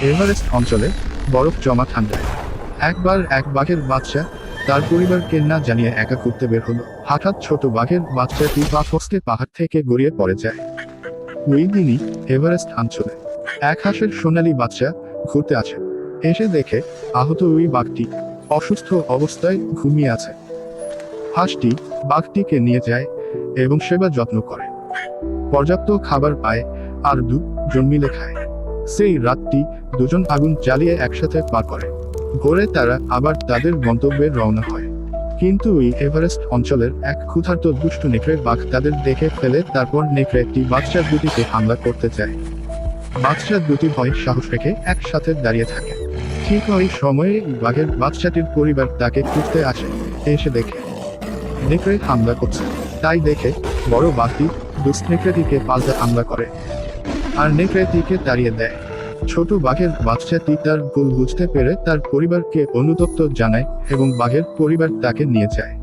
Everest অঞ্চলে বরফ জমা ঠান্ডায় একবার এক বাঘের বাচ্চা তার পরিবারকে না জানিয়ে একা ঘুরতে বের হলো। হঠাৎ ছোট বাঘের বাচ্চাটি পা ফসকে পাহাড় থেকে গড়িয়ে পড়ে যায়। ওই দিনই এভারেস্ট অঞ্চলে এক হাঁসের সোনালী বাচ্চা ঘুরতে আছে। এসে দেখে আহত ওই বাঘটি অসুস্থ অবস্থায় ঘুমিয়ে আছে। হাঁসটি বাঘটিকে নিয়ে যায় এবং সেবা যত্ন করে, পর্যাপ্ত খাবার পায় আর দুজন মিলে খায়। সেই রাতটি দুজন আগুন জ্বালিয়ে একসাথে পার করে। ভোরে তারা আবার তাদের গন্তব্যে রওনা হয়। কিন্তু ওই এভারেস্ট অঞ্চলের এক ক্ষুধার্ত দুষ্ট নেকড়ে বাঘ তাদের দেখে ফেলে। তারপর নেকড়েটি বাচ্চা দুটিকে হামলা করতে চায়। বাচ্চা দুটি ভয়ে সাহস রেখে একসাথে দাঁড়িয়ে থাকে। ঠিক ওই সময়ে বাঘের বাচ্চাটির পরিবার তাকে খুঁজতে আসে। এসে দেখে নেকড়ে হামলা করছে, তাই দেখে বড় বাঘটি দুষ্ট নেকড়েটিকে পাল্টা হামলা করে আর নেকড়েটিকে তাড়িয়ে দেয়। ছোট বাঘের বাচ্চাটি তার ভুল বুঝতে পেরে তার পরিবারকে অনুতপ্ত জানায় এবং বাঘের পরিবার তাকে নিয়ে যায়।